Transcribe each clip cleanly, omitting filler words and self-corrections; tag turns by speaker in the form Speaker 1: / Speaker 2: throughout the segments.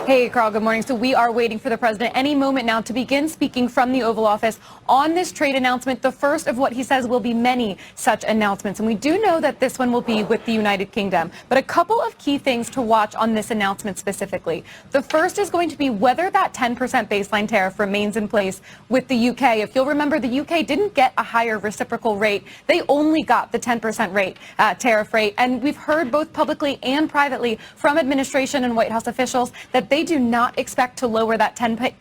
Speaker 1: Hey, Carl, good morning. So we are waiting for the president any moment now to begin speaking from the Oval Office on this trade announcement, the first of what he says will be many such announcements. And we do know that this one will be with the United Kingdom. But a couple of key things to watch on this announcement specifically. The first is going to be whether that 10% baseline tariff remains in place with the UK. If you'll remember, the UK didn't get a higher reciprocal rate. They only got the 10% rate, tariff rate. And we've heard both publicly and privately from administration and White House officials that they do not expect to lower that 10%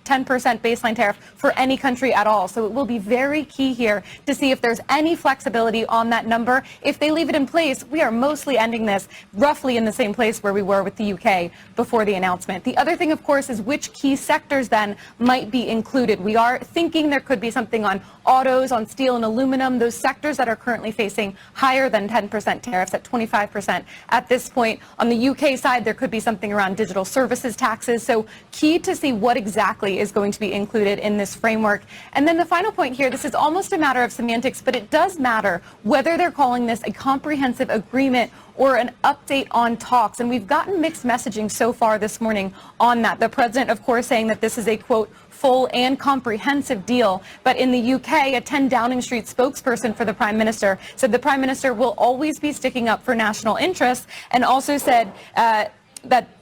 Speaker 1: baseline tariff for any country at all. So it will be very key here to see if there's any flexibility on that number. If they leave it in place, we are mostly ending this roughly in the same place where we were with the UK before the announcement. The other thing, of course, is which key sectors then might be included. We are thinking there could be something on autos, on steel and aluminum, those sectors that are currently facing higher than 10% tariffs at 25% at this point. On the UK side, there could be something around digital services taxes. So key to see what exactly is going to be included in this framework. And then the final point here, this is almost a matter of semantics, but it does matter whether they're calling this a comprehensive agreement or an update on talks. And we've gotten mixed messaging so far this morning on that. The president, of course, saying that this is a, quote, full and comprehensive deal. But in the UK, a 10 Downing Street spokesperson for the Prime Minister said the Prime Minister will always be sticking up for national interests, and also said that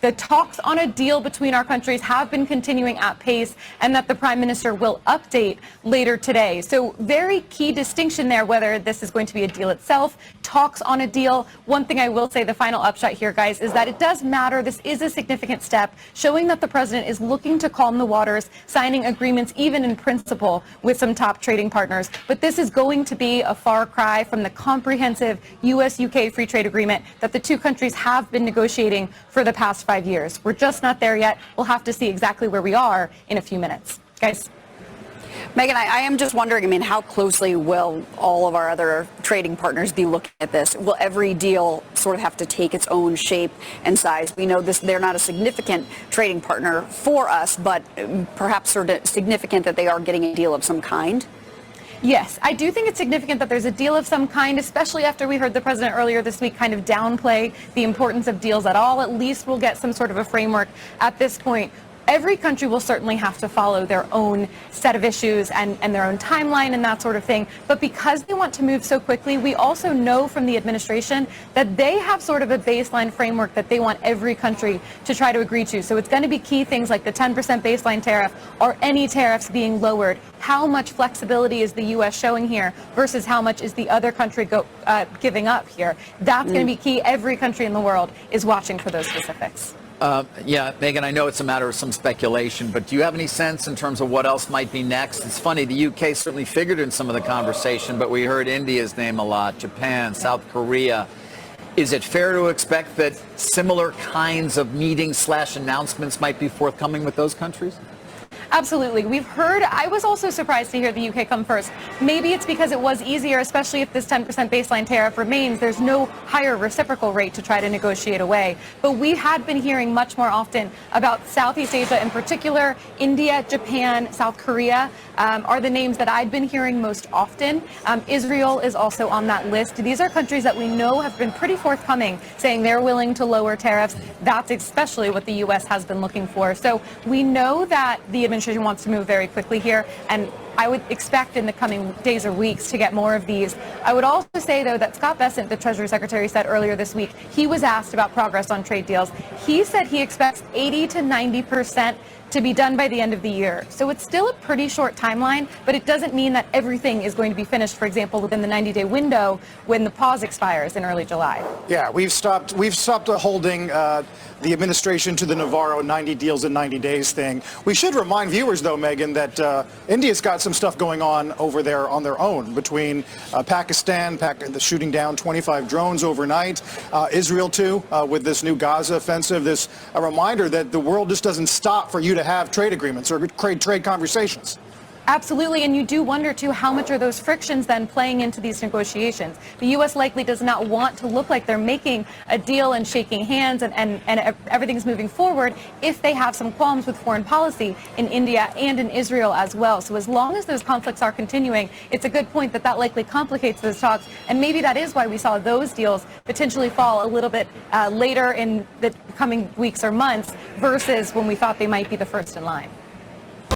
Speaker 1: the talks on a deal between our countries have been continuing at pace, and that the Prime Minister will update later today. So very key distinction there, whether this is going to be a deal itself, talks on a deal. One thing I will say, the final upshot here, guys, is that it does matter. This is a significant step, showing that the president is looking to calm the waters, signing agreements even in principle with some top trading partners. But this is going to be a far cry from the comprehensive U.S.-UK free trade agreement that the two countries have been negotiating for the past 5 years. We're just not there yet. We'll have to see exactly where we are in a few minutes. Guys?
Speaker 2: Megan, I am just wondering, I mean, how closely will all of our other trading partners be looking at this? Will every deal sort of have to take its own shape and size? We know they're not a significant trading partner for us, but perhaps sort of significant that they are getting a deal of some kind.
Speaker 1: Yes, I do think it's significant that there's a deal of some kind, especially after we heard the president earlier this week kind of downplay the importance of deals at all. At least we'll get some sort of a framework at this point. Every country will certainly have to follow their own set of issues and their own timeline and that sort of thing. But because they want to move so quickly, we also know from the administration that they have sort of a baseline framework that they want every country to try to agree to. So it's going to be key things like the 10% baseline tariff or any tariffs being lowered. How much flexibility is the U.S. showing here versus how much is the other country giving up here? That's going to be key. Every country in the world is watching for those specifics.
Speaker 3: Yeah, Megan, I know it's a matter of some speculation, but do you have any sense in terms of what else might be next? It's funny, the UK certainly figured in some of the conversation, but we heard India's name a lot, Japan, South Korea. Is it fair to expect that similar kinds of meetings/announcements might be forthcoming with those countries?
Speaker 1: Absolutely. We've heard, I was also surprised to hear the UK come first. Maybe it's because it was easier, especially if this 10% baseline tariff remains. There's no higher reciprocal rate to try to negotiate away. But we had been hearing much more often about Southeast Asia in particular. India, Japan, South Korea are the names that I'd been hearing most often. Israel is also on that list. These are countries that we know have been pretty forthcoming, saying they're willing to lower tariffs. That's especially what the U.S. has been looking for. So we know that the administration wants to move very quickly here, and I would expect in the coming days or weeks to get more of these. I would also say, though, that Scott Bessent, the Treasury Secretary, said earlier this week, he was asked about progress on trade deals. He said he expects 80 to 90% to be done by the end of the year. So it's still a pretty short timeline, but it doesn't mean that everything is going to be finished, for example, within the 90-day window when the pause expires in early July.
Speaker 4: Yeah, we've stopped holding the administration to the Navarro 90 deals in 90 days thing. We should remind viewers, though, Megan, that India's got some stuff going on over there on their own, between Pakistan, the shooting down 25 drones overnight, Israel, too, with this new Gaza offensive. A reminder that the world just doesn't stop for you to have trade agreements or trade conversations.
Speaker 1: Absolutely, and you do wonder, too, how much are those frictions then playing into these negotiations? The U.S. likely does not want to look like they're making a deal and shaking hands and everything's moving forward if they have some qualms with foreign policy in India and in Israel as well. So as long as those conflicts are continuing, it's a good point that likely complicates those talks, and maybe that is why we saw those deals potentially fall a little bit later in the coming weeks or months versus when we thought they might be the first in line.